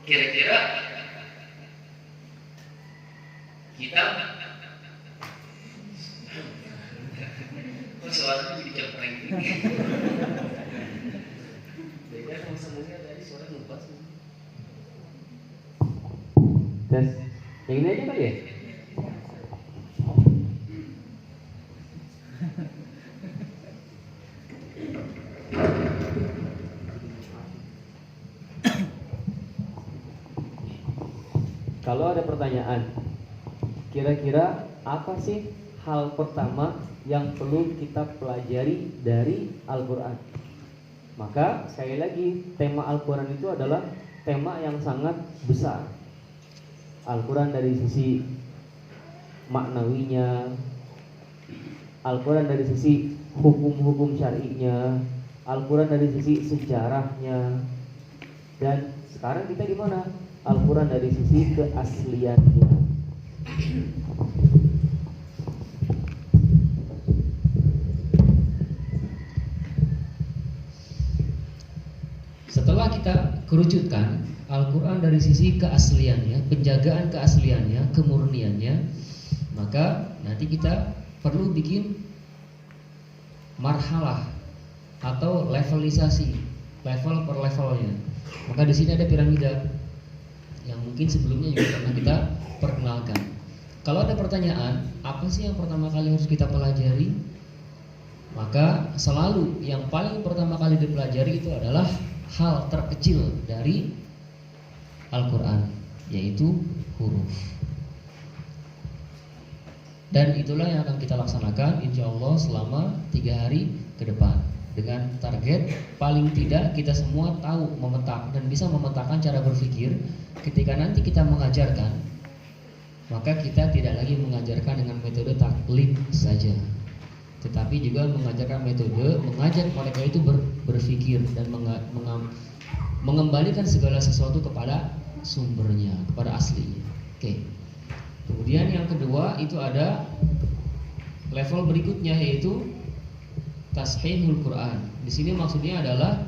Kira-kira kita suaranya jadi cepreng. Beda sama semuanya tadi suara ngepas. Tes, yang ini aja kali ya? Kalau ada pertanyaan, kira-kira apa sih hal pertama yang perlu kita pelajari dari Al-Quran? Maka sekali lagi, tema Al-Quran itu adalah tema yang sangat besar. Al-Quran dari sisi maknawinya, Al-Quran dari sisi hukum-hukum syar'inya, Al-Quran dari sisi sejarahnya, dan sekarang kita di mana? Al-Quran dari sisi keasliannya. Setelah kita kerucutkan Al-Quran dari sisi keasliannya, penjagaan keasliannya, kemurniannya, maka nanti kita perlu bikin marhalah atau levelisasi, level per levelnya. Maka di sini ada piramida yang mungkin sebelumnya juga pernah kita perkenalkan. Kalau ada pertanyaan, apa sih yang pertama kali harus kita pelajari? Maka selalu yang paling pertama kali dipelajari itu adalah hal terkecil dari Al-Quran, yaitu huruf. Dan itulah yang akan kita laksanakan insya Allah selama 3 hari ke depan, dengan target paling tidak kita semua tahu memetak dan bisa memetakan cara berpikir. Ketika nanti kita mengajarkan, maka kita tidak lagi mengajarkan dengan metode taklid saja, tetapi juga mengajarkan metode mengajak mereka itu berpikir dan mengembalikan segala sesuatu kepada sumbernya, kepada aslinya. Oke. Kemudian yang kedua itu ada level berikutnya, yaitu tasbihul Quran. Di sini maksudnya adalah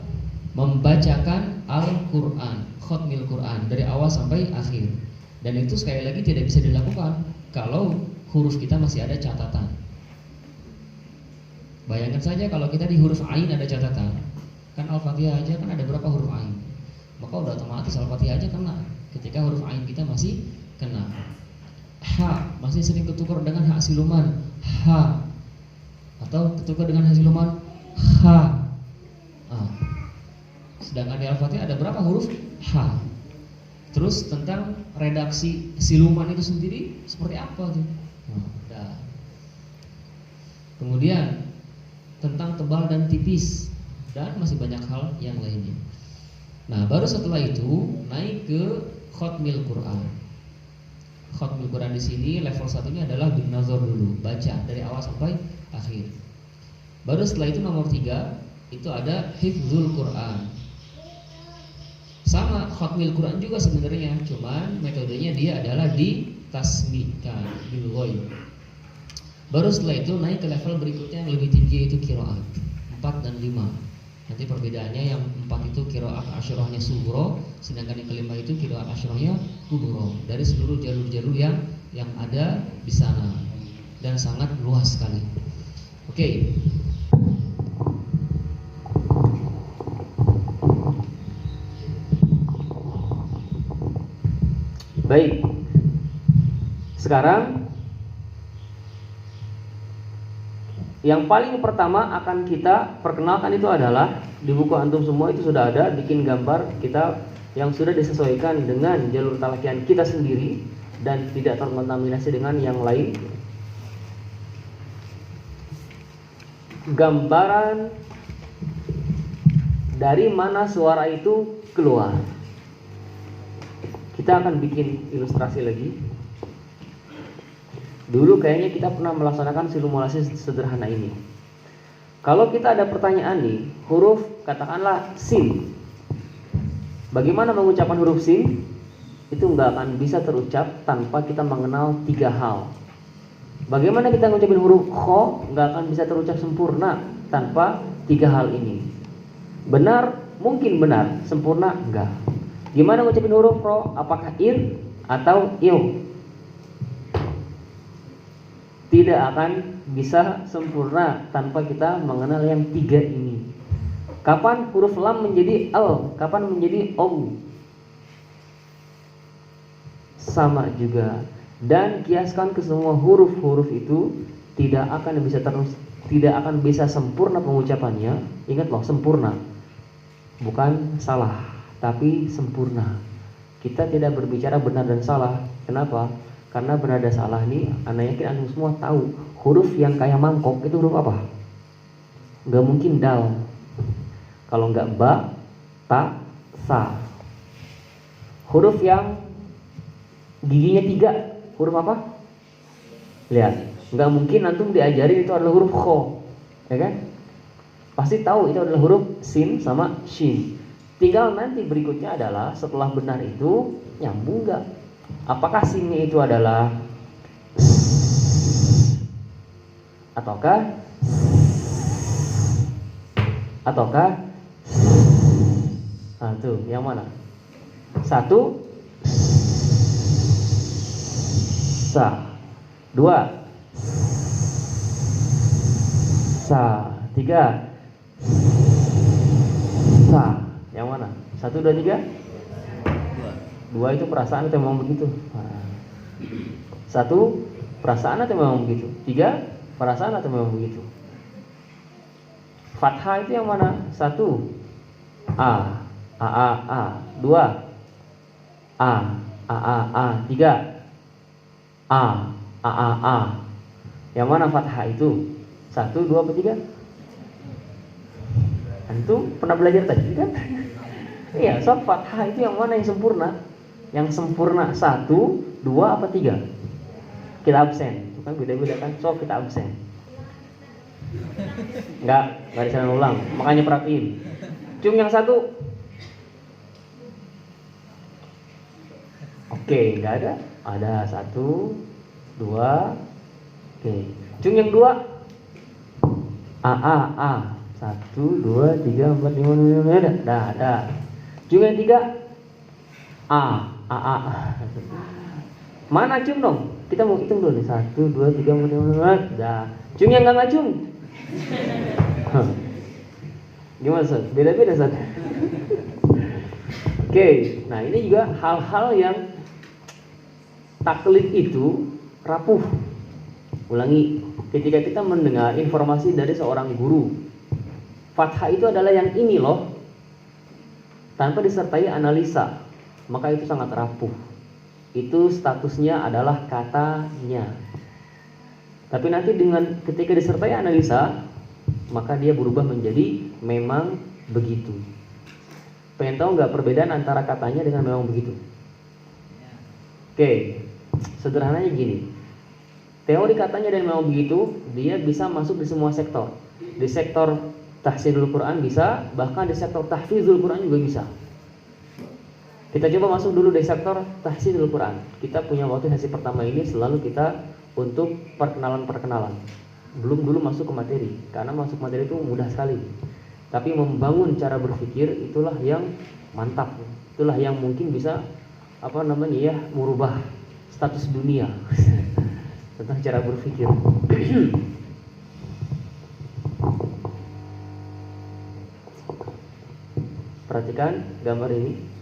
membacakan Al-Quran, khotmil Quran dari awal sampai akhir. Dan itu sekali lagi tidak bisa dilakukan kalau huruf kita masih ada catatan. Bayangkan saja kalau kita di huruf Ain ada catatan, kan Al-Fatihah aja kan ada berapa huruf Ain, maka udah otomatis Al-Fatihah aja kena. Ketika huruf Ain kita masih kena. Ha masih sering ketukar dengan ha siluman, ha, atau ketukar dengan ha siluman, ha. Sedangkan di Al-Fatihah ada berapa huruf? Ha. Terus tentang redaksi siluman itu sendiri seperti apa tuh? Nah. Kemudian tentang tebal dan tipis, dan masih banyak hal yang lainnya. Nah, baru setelah itu naik ke khotmil Quran. Khotmil Quran di sini level satunya adalah bin nazar dulu, baca dari awal sampai akhir. Baru setelah itu nomor 3 itu ada hifzul Quran. Sama khotmil Quran juga sebenarnya, cuman metodenya dia adalah ditasmikan, bilghaib. Baru setelah itu naik ke level berikutnya yang lebih tinggi, yaitu qiraat 4 dan 5. Nanti perbedaannya, yang 4 itu qiraat asyurahnya sughra, sedangkan yang kelima itu qiraat asyurahnya kubra, dari seluruh jalur-jalur yang ada di sana, dan sangat luas sekali. Oke. Baik. Sekarang yang paling pertama akan kita perkenalkan itu adalah di buku antum semua itu sudah ada bikin gambar kita yang sudah disesuaikan dengan jalur talakian kita sendiri dan tidak terkontaminasi dengan yang lain. Gambaran dari mana suara itu keluar. Kita akan bikin ilustrasi lagi. Dulu kayaknya kita pernah melaksanakan simulasi sederhana ini. Kalau kita ada pertanyaan nih, huruf katakanlah sin. Bagaimana mengucapkan huruf sin? Itu nggak akan bisa terucap tanpa kita mengenal 3 hal. Bagaimana kita mengucapkan huruf kho? Nggak akan bisa terucap sempurna tanpa 3 hal ini. Benar, mungkin benar, sempurna enggak. Gimana ngucapin huruf ro? Apakah ir atau il? Tidak akan bisa sempurna tanpa kita mengenal yang tiga ini. Kapan huruf lam menjadi al? Kapan menjadi o? Sama juga. Dan kiaskan ke semua huruf-huruf itu tidak akan bisa sempurna pengucapannya. Ingat loh, sempurna, bukan salah, tapi sempurna. Kita tidak berbicara benar dan salah. Kenapa? Karena benar dan salah ini, anak yakin antum semua tahu. Huruf yang kayak mangkok itu huruf apa? Gak mungkin dal. Kalau nggak ba, ta, sa. Huruf yang giginya 3, huruf apa? Lihat, nggak mungkin antum diajari itu adalah huruf kho, ya kan? Pasti tahu itu adalah huruf sin sama shin. Tinggal nanti berikutnya adalah setelah benar itu nyambung nggak? Apakah sinnya itu adalah ataukah nah tuh yang mana? Satu sa, 2 sa, 3 sa. Yang mana? 1, 2, 3. 2 itu perasaan atau memang begitu? 1 perasaan atau memang begitu? 3 perasaan atau memang begitu? Fathah itu yang mana? 1 a, 2 a, 3 a. Yang mana fathah itu? 1, 2, atau 3? Antum pernah belajar tadi kan? Iya, so fathah itu yang mana yang sempurna? Yang sempurna 1, 2, apa 3? Kita absen. Itu kan beda-beda kan? So kita absen. Enggak bisa ulang. Makanya perhatiin. Cung yang 1. Oke, enggak ada. Ada 1, 2. Oke. Cung yang 2. A. 1, 2, 3, 4, 5, 6. Dah. Cung yang 3. A. Mana cung dong? Kita mau hitung dulu nih. 1, 2, 3, 4, 5, 6. Dah. Cung yang enggak cung. Gimana Ustaz? Beda-beda Ustaz. Oke, nah ini juga hal-hal yang taklid itu rapuh. Ulangi, ketika kita mendengar informasi dari seorang guru, fathah itu adalah yang ini loh, tanpa disertai analisa, maka itu sangat rapuh. Itu statusnya adalah katanya. Tapi nanti dengan ketika disertai analisa, maka dia berubah menjadi memang begitu. Pengen tahu nggak perbedaan antara katanya dengan memang begitu? Oke, sederhananya gini. Teori katanya dan memang begitu, dia bisa masuk di semua sektor. Di sektor tahsinul Quran bisa, bahkan di sektor tahfizul Quran juga bisa. Kita coba masuk dulu di sektor tahsinul Quran. Kita punya waktu sesi pertama ini selalu kita untuk perkenalan. Belum dulu masuk ke materi, karena masuk materi itu mudah sekali. Tapi membangun cara berpikir itulah yang mantap. Itulah yang mungkin bisa merubah status dunia tentang cara berpikir. Perhatikan gambar ini.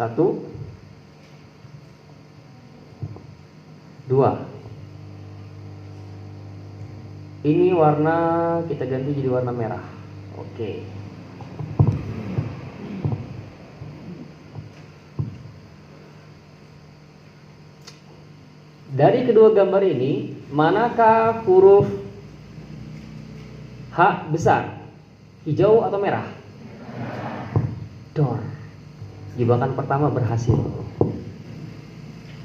Satu, 2. Ini warna kita ganti jadi warna merah. Oke. Dari kedua gambar ini, manakah huruf H besar? Hijau atau merah? Dor. Jebakan pertama berhasil.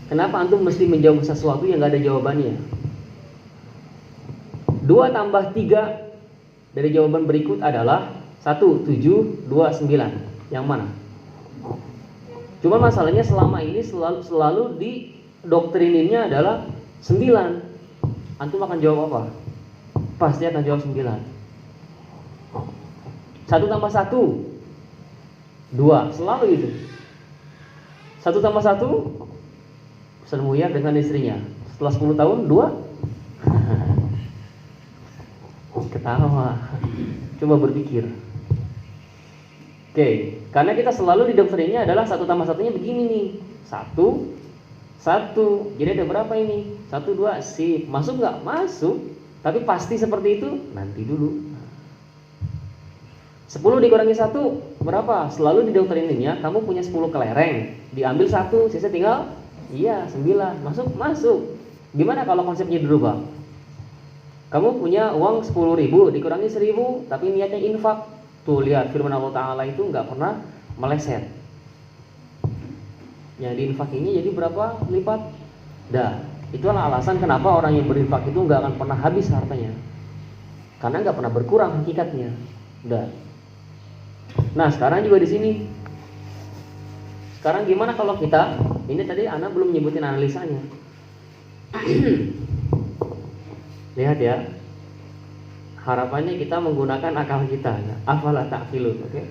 Kenapa antum mesti menjawab sesuatu yang gak ada jawabannya? 2 tambah 3 dari jawaban berikut adalah 1, 7, 2, 9. Yang mana? Cuma masalahnya selama ini selalu di doktrininnya adalah 9. Antum akan jawab apa? Pasti akan jawab 9. 1 tambah 1 2, selalu itu. 1 tambah 1 Ustaz Muhyar dengan istrinya setelah 10 tahun 2 ketawa. Coba berpikir. Oke, karena kita selalu di doktrinnya adalah 1 tambah 1-nya begini nih. 1 1. Jadi ada berapa ini? 1 2, sip. Masuk nggak? Masuk. Tapi pasti seperti itu? Nanti dulu. 10 dikurangi 1 berapa? Selalu di doktrinnya kamu punya 10 kelereng, diambil 1, sisa tinggal 9. Masuk. Gimana kalau konsepnya dirubah? Kamu punya uang 10.000 dikurangi 1.000, tapi niatnya infak. Tuh lihat firman Allah Ta'ala itu nggak pernah meleset. Yang diinfakinya jadi berapa lipat? Dah, itulah alasan kenapa orang yang berinfak itu nggak akan pernah habis hartanya, karena nggak pernah berkurang hakikatnya. Udah. Nah sekarang juga di sini. Sekarang gimana kalau kita? Ini tadi Ana belum nyebutin analisanya. Lihat ya. Harapannya kita menggunakan akal kita. Afala ta'qilun, oke?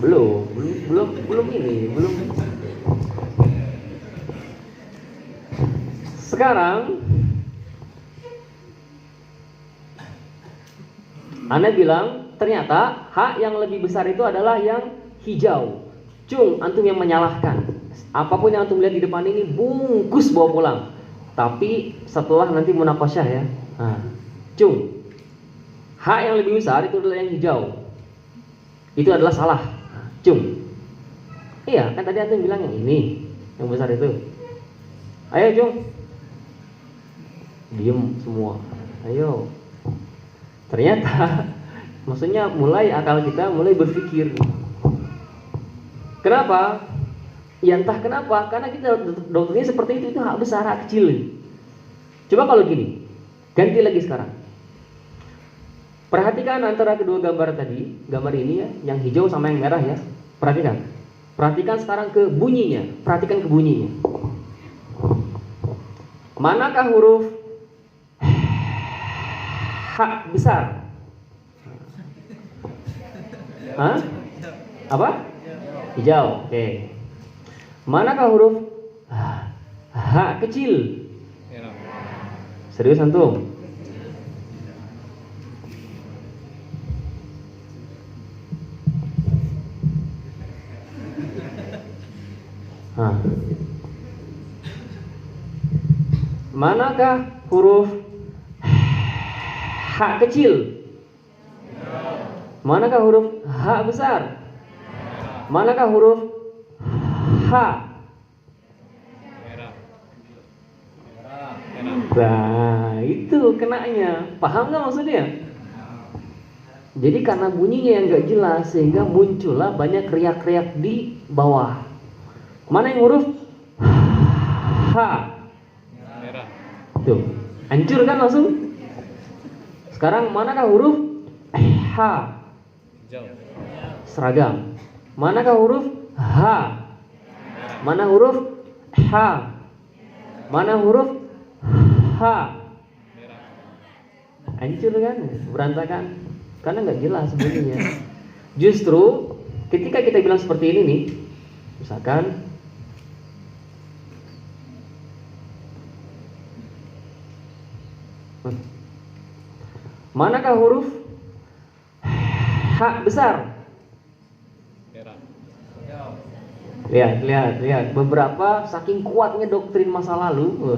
Belum ini. Sekarang Anda bilang ternyata hak yang lebih besar itu adalah yang hijau. Cung, antum yang menyalahkan. Apapun yang antum lihat di depan ini bungkus bawa pulang. Tapi setelah nanti munakasyah ya. Cung, hak yang lebih besar itu adalah yang hijau. Itu adalah salah. Cung. Iya, kan tadi antum bilang yang ini, yang besar itu. Ayo, Cung. Diem semua. Ayo. Ternyata maksudnya mulai akal kita mulai berpikir. Kenapa? Ya entah kenapa, karena kita dokternya seperti itu hak besar, hak kecil. Coba kalau gini, ganti lagi sekarang. Perhatikan antara kedua gambar tadi, gambar ini ya, yang hijau sama yang merah ya. Perhatikan sekarang ke bunyinya. Perhatikan ke bunyinya. Manakah huruf hak besar? Hah? Apa? Hijau. Oke. Manakah huruf hak kecil? Serius antum? Manakah huruf hak kecil? Manakah huruf hak besar? Manakah huruf hak? Nah, itu kenanya. Paham nggak maksudnya? Jadi karena bunyinya yang nggak jelas sehingga muncullah banyak riak-riak di bawah. Mana yang huruf H? Tuh, hancur kan langsung. Sekarang manakah huruf H? Seragam. Manakah huruf H? Mana huruf H? Mana huruf H? Hancur kan? Berantakan. Karena nggak jelas sebenarnya. Justru ketika kita bilang seperti ini nih, misalkan manakah huruf hak besar? Lihat. Beberapa saking kuatnya doktrin masa lalu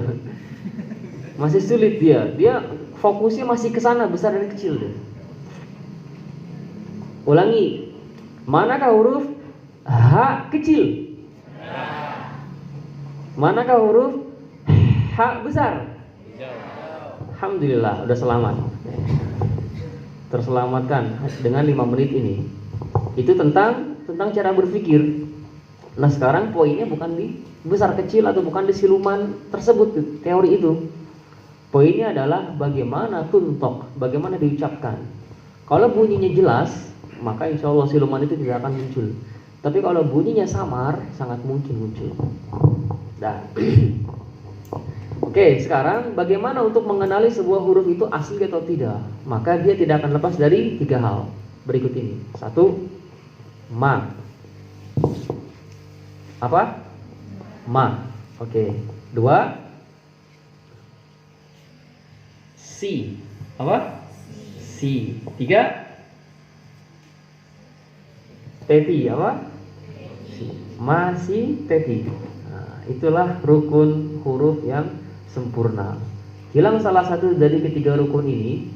masih sulit dia fokusnya masih ke sana, besar dan kecil deh. Ulangi. Manakah huruf hak kecil? Manakah huruf hak besar? Alhamdulillah, udah selamat. Terselamatkan dengan 5 menit ini. Itu tentang tentang cara berpikir. Nah sekarang poinnya bukan di besar kecil atau bukan di siluman tersebut, teori itu. Poinnya adalah bagaimana tuntok, bagaimana diucapkan. Kalau bunyinya jelas, maka insya Allah siluman itu tidak akan muncul. Tapi kalau bunyinya samar, sangat mungkin muncul. Nah, oke, sekarang bagaimana untuk mengenali sebuah huruf itu asli atau tidak? Maka dia tidak akan lepas dari 3 hal berikut ini. 1, ma. Apa? Ma. Oke. 2, si. Apa? Si. 3, teti. Apa? Si. Ma, si, teti. Nah, itulah rukun huruf yang sempurna. Hilang salah satu dari ketiga rukun ini,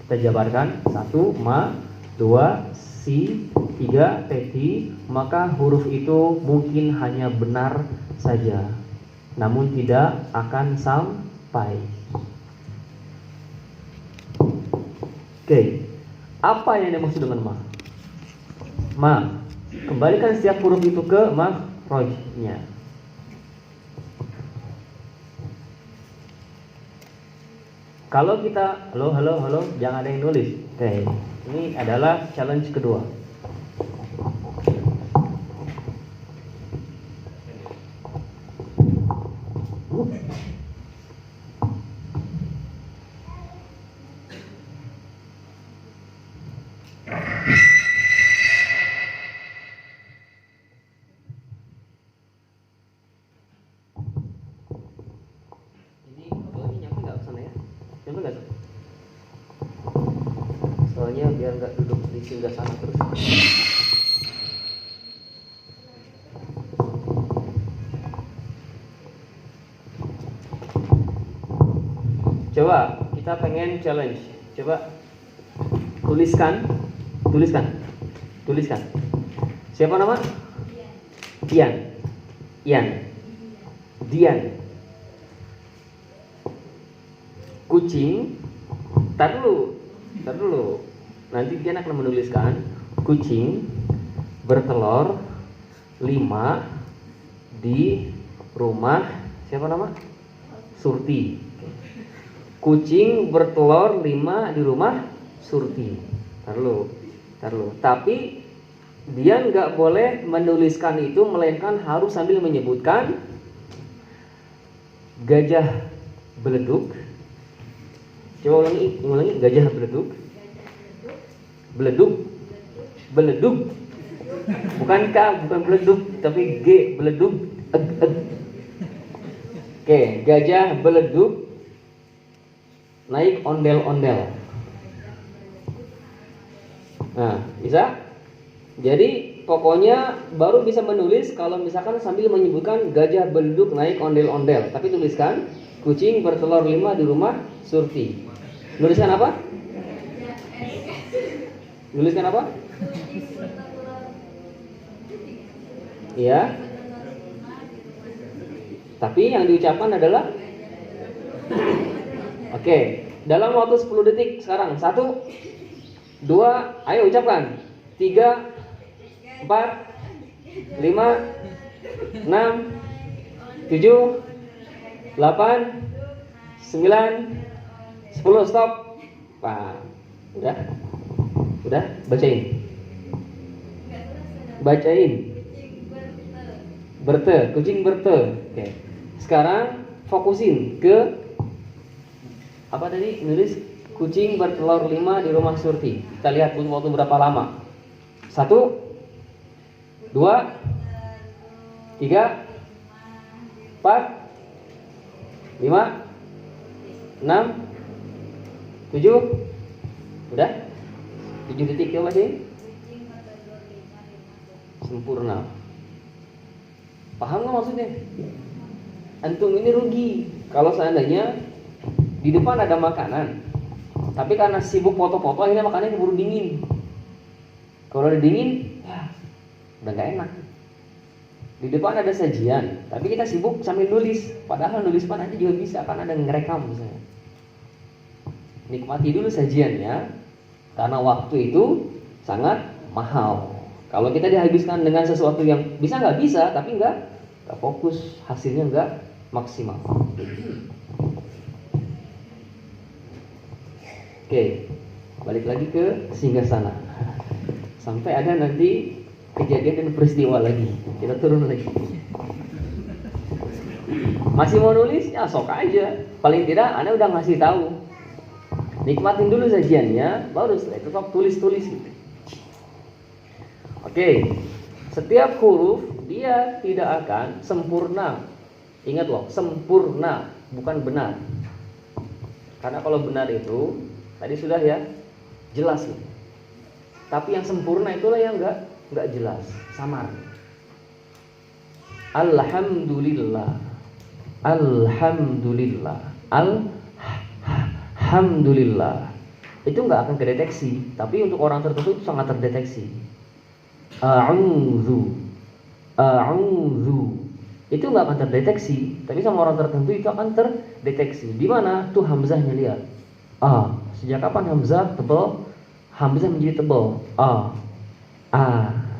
kita jabarkan. 1, ma. 2, si. 3, teti. Maka huruf itu mungkin hanya benar saja, namun tidak akan sampai. Oke, apa yang dimaksud dengan ma? Ma, kembalikan setiap huruf itu ke makhrajnya. Kalau kita halo, jangan ada yang nulis. Oke, ini adalah challenge kedua. Soalnya biar nggak duduk di singgah sana terus. Coba kita pengen challenge. Coba tuliskan. Siapa nama? Ian. Dian. Kucing. Tar dulu. Nanti dia akan menuliskan kucing bertelur 5 di rumah siapa nama? Surti. Kucing bertelur 5 di rumah Surti. Tar dulu. Tapi dia nggak boleh menuliskan itu, melainkan harus sambil menyebutkan gajah beleduk. Coba ulangi, gajah beleduk. Beleduk. Bukan K, bukan beleduk, tapi G, beleduk. Oke, gajah beleduk naik ondel-ondel. Nah, bisa? Jadi pokoknya baru bisa menulis kalau misalkan sambil menyebutkan gajah beleduk naik ondel-ondel. Tapi tuliskan kucing bertelur 5 di rumah Surti. Nuliskan apa? Iya. Tapi yang diucapkan adalah oke, dalam waktu 10 detik sekarang. 1, 2, ayo ucapkan. 3, 4, 5, 6, 7, 8, 9, 10, stop. Wah, udah, bacain. Kucing berte. Oke. Sekarang fokusin ke apa tadi? Nulis kucing bertelur 5 di rumah Surti. Kita lihat butuh waktu berapa lama. 1, 2, 3, 4, 5, 6, 7. Udah? 7 detik coba sih. Sempurna. Paham nggak maksudnya? Antum ini rugi kalau seandainya di depan ada makanan, tapi karena sibuk foto-foto akhirnya makanannya keburu dingin. Kalau udah dingin, ya udah nggak enak. Di depan ada sajian, tapi kita sibuk sambil nulis. Padahal nulis depan aja juga bisa, kan ada ngerekam misalnya. Nikmati dulu sajiannya, karena waktu itu sangat mahal. Kalau kita dihabiskan dengan sesuatu yang bisa nggak bisa, tapi nggak fokus, hasilnya nggak maksimal. Oke, balik lagi ke singgasana. Sampai ada nanti kejadian dan peristiwa lagi. Kita turun lagi. Masih mau nulis? Ya sok aja. Paling tidak Anda udah ngasih tahu. Nikmatin dulu sajiannya, baru setelah itu tulis gitu. Oke, setiap huruf dia tidak akan sempurna. Ingat loh, sempurna, bukan benar. Karena kalau benar itu tadi sudah ya jelas gitu. Tapi yang sempurna itulah yang enggak jelas, samar. Alhamdulillah. Alhamdulillah. Alhamdulillah. Itu enggak akan kedeteksi, tapi untuk orang tertentu itu sangat terdeteksi. A'udzu. Itu nggak akan terdeteksi, tapi sama orang tertentu itu akan terdeteksi. Di mana tuh hamzahnya, lihat. Sejak kapan hamzah tebal? Hamzah menjadi tebal.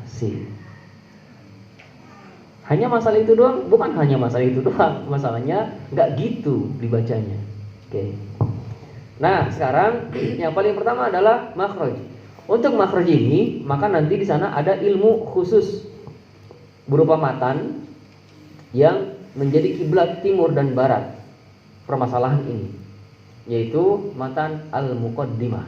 Si. Hanya masalah itu doang? Bukan hanya masalah itu doang. Masalahnya nggak gitu dibacanya. Oke. Nah, sekarang yang paling pertama adalah makhraj. Untuk makhraj ini, maka nanti di sana ada ilmu khusus berupa matan yang menjadi kiblat timur dan barat permasalahan ini, yaitu matan al-muqaddimah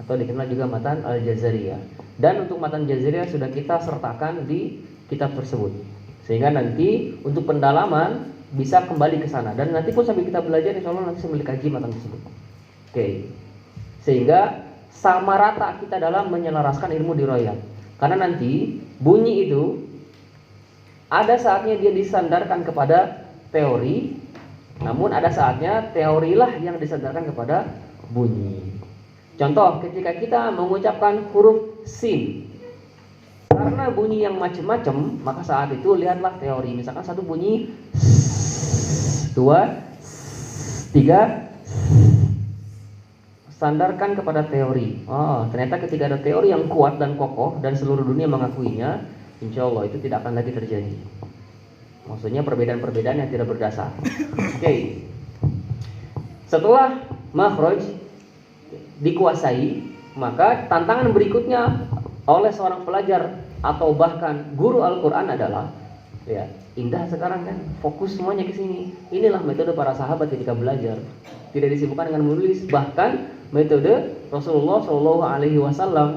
atau dikenal juga matan al-jazariyah. Dan untuk matan jazariyah sudah kita sertakan di kitab tersebut, sehingga nanti untuk pendalaman bisa kembali ke sana. Dan nanti pun sambil kita belajar, insya Allah nanti sambil kaji matan tersebut. Oke. Sehingga sama rata kita dalam menyelaraskan ilmu diroyat. Karena nanti bunyi itu ada saatnya dia disandarkan kepada teori, namun ada saatnya teorilah yang disandarkan kepada bunyi. Contoh, ketika kita mengucapkan huruf sin, karena bunyi yang macam-macam, maka saat itu lihatlah teori. Misalkan satu bunyi 2, 3, sandarkan kepada teori. Ternyata ketika ada teori yang kuat dan kokoh dan seluruh dunia mengakuinya, insya Allah itu tidak akan lagi terjadi. Maksudnya perbedaan-perbedaan yang tidak berdasar. Oke. Setelah makhraj dikuasai, maka tantangan berikutnya oleh seorang pelajar atau bahkan guru Al-Quran adalah, ya, indah sekarang kan, fokus semuanya ke sini. Inilah metode para sahabat ketika belajar. Tidak disibukkan dengan menulis, bahkan metode Rasulullah SAW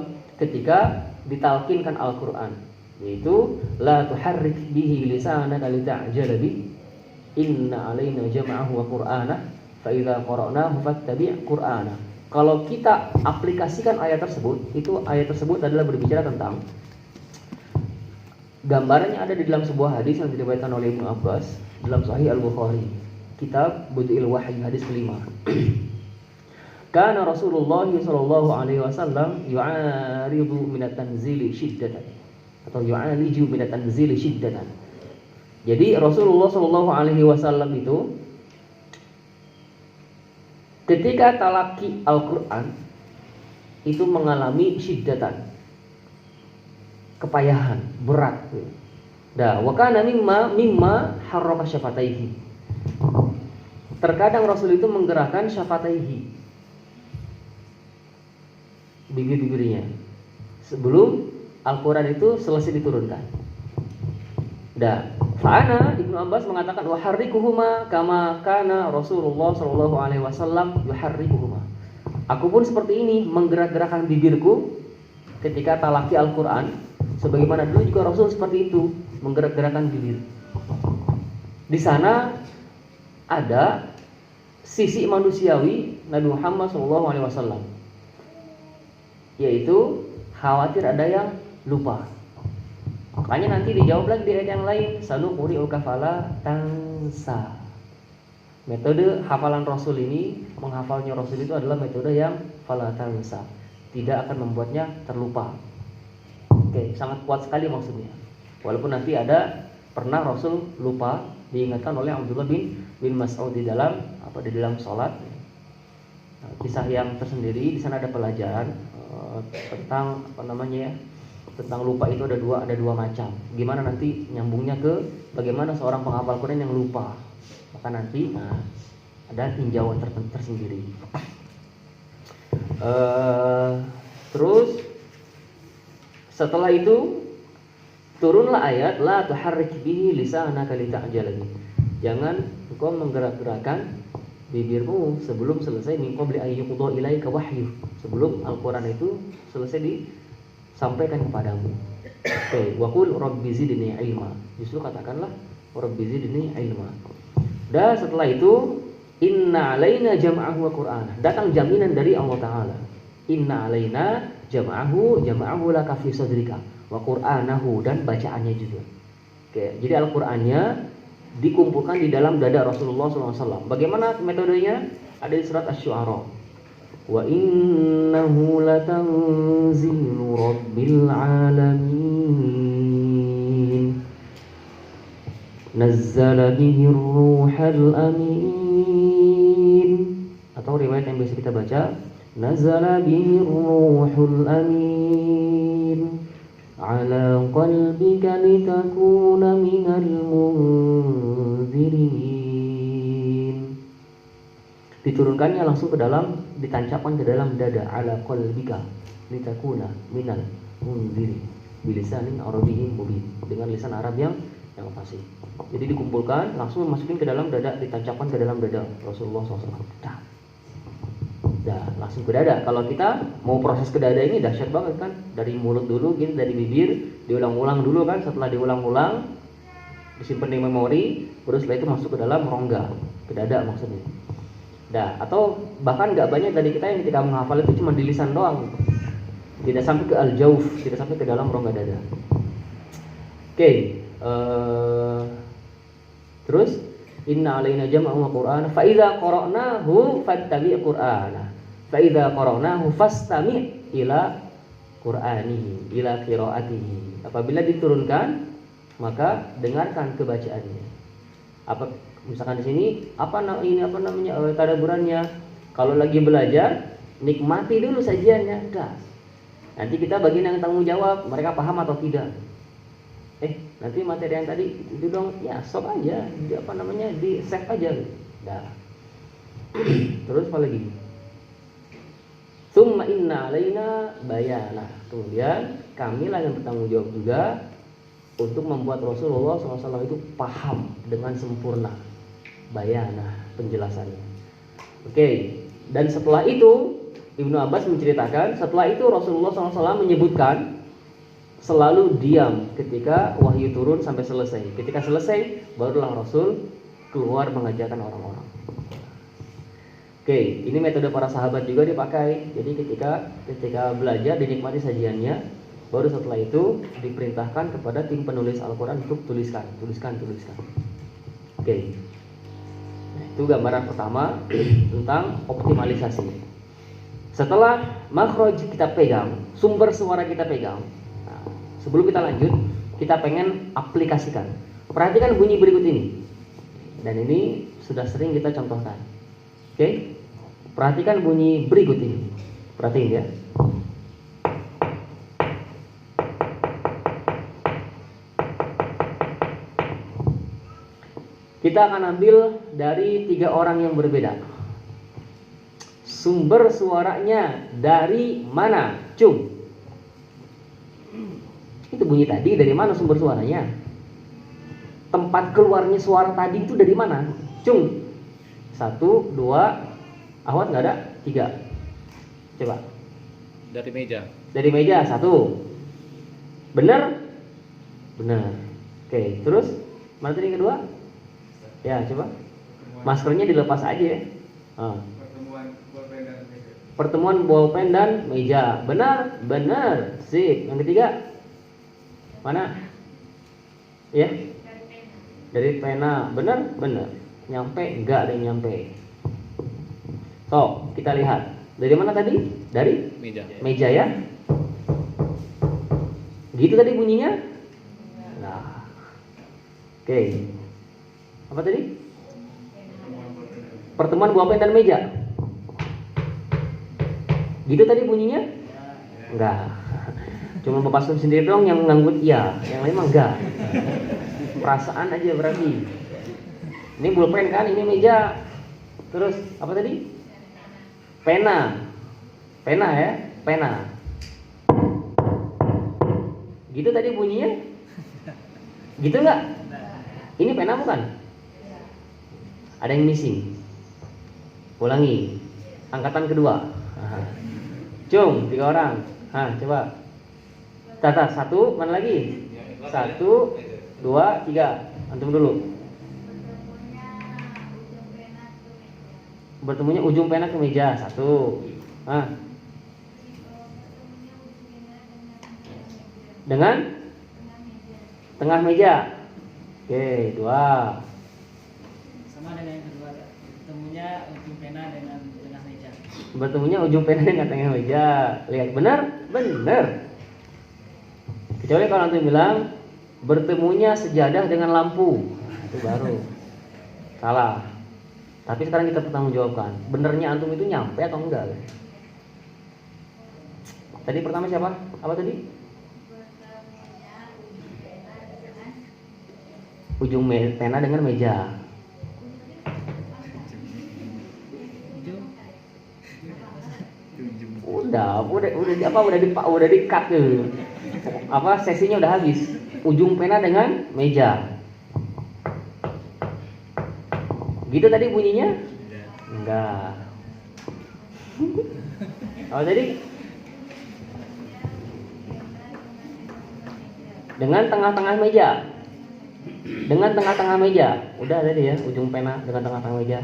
ketika ditalkinkan Al-Quran, yaitu la tuharrik bihi lisanaka lita'jala bi inna alaina jam'ahu wa qur'ana fa idza qara'nahu fattabi' qur'ana. Kalau kita aplikasikan ayat tersebut, itu ayat tersebut adalah berbicara tentang, gambarannya ada di dalam sebuah hadis yang diriwayatkan oleh Ibnu Abbas dalam Sahih Al-Bukhari, kitab Budu'il Wahyi, hadis kelima. Kana Rasulullah sallallahu alaihi wasallam yu'aridu minat tanzili syiddatan, atau yu'aliju minat tanzili syiddatan. Jadi Rasulullah sallallahu alaihi wasallam itu ketika talaki Al-Qur'an itu mengalami syiddatan, kepayahan, berat. Wa kana mimma harrama syafataihi. Terkadang Rasul itu menggerakkan syafataihi, bibir-bibirnya, sebelum Al-Quran itu selesai diturunkan. Fa'ana Ibnu Abbas mengatakan waharrikuhuma kama kana Rasulullah sallallahu alaihi wasallam yuharrikuhuma. Aku pun seperti ini menggerak-gerakkan bibirku ketika talaki Al-Quran, sebagaimana dulu juga Rasul seperti itu menggerak-gerakkan bibir. Di sana ada sisi manusiawi Nabi Muhammad sallallahu alaihi wasallam, yaitu khawatir ada yang lupa. Makanya nanti dijawab lagi di ayat yang lain, sanuqri'uka fala tansa. Metode hafalan Rasul ini, menghafalnya Rasul itu adalah metode yang fala tansa, tidak akan membuatnya terlupa. Oke, sangat kuat sekali maksudnya. Walaupun nanti ada pernah Rasul lupa, diingatkan oleh Abdullah bin Mas'ud di dalam sholat. Kisah yang tersendiri. Di sana ada pelajaran tentang tentang lupa itu ada dua macam. Gimana nanti nyambungnya ke bagaimana seorang penghafal Quran yang lupa. Maka nanti ada tinjauan tersendiri. Terus setelah itu turunlah ayat la tuharrik bihi lisanaka lita'jala bihi. Jangan engkau menggerak-gerakkan bibirmu sebelum selesai min qabli ayyuqda ilaika wahyu. Sebelum Al-Qur'an itu selesai disampaikan kepadamu. Oke, wa qul rabbi zidni ilma. Justru katakanlah rabbi zidni ilma. Dan setelah itu inna alaina jam'ahu wa qur'ana. Datang jaminan dari Allah Ta'ala. Inna alaina jam'ahu laka fi sadrika wa qur'anahu, dan bacaannya juga. Oke, jadi Al-Qur'annya dikumpulkan di dalam dada Rasulullah SAW. Bagaimana metodenya? Ada di surat Asy-Syu'ara. Wa innahu latanzilu rabbil alamin. Nazzala bihi ruhal amin. Atau riwayat yang biasa kita baca, Nazzala bihi ruhul amin ala qalbika litakuna minal munzirin. Diturunkannya langsung ke dalam, ditancapkan ke dalam dada, ala qalbika litakuna minal munzirin bilisanin arabiyyin mubin, dengan lisan Arab yang fasih. Jadi dikumpulkan langsung dimasukin ke dalam dada, ditancapkan ke dalam dada Rasulullah SAW. Langsung ke dada. Kalau kita mau proses ke dada ini dahsyat banget kan. Dari mulut dulu gitu, dari bibir diulang-ulang dulu kan. Setelah diulang-ulang disimpan di memori, terus setelah itu masuk ke dalam rongga, ke dada maksudnya. Atau bahkan nggak banyak dari kita yang ketika menghafal itu cuma di lisan doang, tidak sampai ke al-jauf, tidak sampai ke dalam rongga dada. Oke. Terus inna alaina jam'ahu wa qur'ana fa idza qara'nahu fattabi' qur'ana fa idza qara'nahu fastami' ila qur'anihi ila qira'atihi. Apabila diturunkan maka dengarkan kebacaannya. Apa misalkan di sini ini apa namanya tadabburannya. Kalau lagi belajar nikmati dulu sajiannya. Nanti kita bagian yang tanggung jawab, mereka paham atau tidak. Nanti materi yang tadi itu dong, ya stop aja, di save aja. Terus apa lagi? Tsumma inna alaina bayana. Kemudian kamilah yang bertanggung jawab juga untuk membuat Rasulullah SAW itu paham dengan sempurna. Bayana, penjelasannya. Oke. Dan setelah itu Ibnu Abbas menceritakan, setelah itu Rasulullah SAW menyebutkan selalu diam ketika wahyu turun sampai selesai. Ketika selesai, barulah Rasul keluar mengajarkan orang-orang. Oke, ini metode para sahabat juga dipakai. Jadi ketika belajar dinikmati sajiannya, baru setelah itu diperintahkan kepada tim penulis Al-Quran untuk tuliskan. Oke, itu gambaran pertama tentang optimalisasi. Setelah makhraj kita pegang, sumber suara kita pegang. Sebelum kita lanjut, kita pengen aplikasikan. Perhatikan bunyi berikut ini. Dan ini sudah sering kita contohkan. Oke? Perhatikan bunyi berikut ini. Perhatiin ya. Kita akan ambil dari 3 orang yang berbeda. Sumber suaranya dari mana? Cung. Itu bunyi tadi dari mana sumber suaranya? Tempat keluarnya suara tadi itu dari mana? Cung. 1, 2, Ahwat nggak ada? 3. Coba. Dari meja. Dari meja 1. Benar? Benar. Oke, terus mana tadi yang kedua? Ya, coba. Maskernya dilepas aja ya. Pertemuan bolpen dan meja. Benar? Benar. Sip. Yang ketiga? Mana? Ya? Dari pena. Benar? Benar. Nyampe? Enggak ada yang nyampe. So, kita lihat. Dari mana tadi? Dari Meja. meja ya. Gitu tadi bunyinya? Nah. Oke. Apa tadi? Pertemuan bolpen dan meja. Gitu tadi bunyinya? Enggak. Cuma Bapak Sum sendiri dong yang nganggut iya, yang lain mah enggak. Perasaan aja berarti. Ini pulpen kan, ini meja. Terus apa tadi? Pena. Pena ya, pena. Gitu tadi bunyinya? Gitu enggak? Ini pena bukan? Ada yang missing. Ulangi. Angkatan kedua. Cung, 3 orang. Coba. Tata, 1, mana lagi? 1, 2, 3. Antum dulu. Bertemunya ujung pena ke meja. 1. Dengan tengah meja. Oke, 2. Sama dengan yang kedua, bertemunya ujung pena dengan tengah meja. Bertemunya ujung pena dengan tengah meja. Lihat, benar? Benar. Kecuali kalau antum bilang bertemunya sejadah dengan lampu. Itu baru salah. Tapi sekarang kita bertanggung jawabkan, benernya antum itu nyampe atau enggak? Tadi pertama siapa? Apa tadi? Ujung pena dengan meja. Udah di cut tuh. Sesinya udah habis. Ujung pena dengan meja. Gitu tadi bunyinya? Enggak. Oh tadi dengan tengah-tengah meja. Dengan tengah-tengah meja. Udah tadi ya, ujung pena dengan tengah-tengah meja.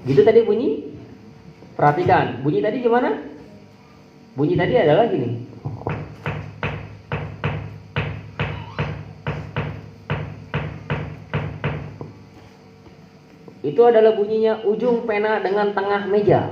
Gitu tadi bunyi? Perhatikan, bunyi tadi gimana? Bunyi tadi adalah gini. Itu adalah bunyinya ujung pena dengan tengah meja.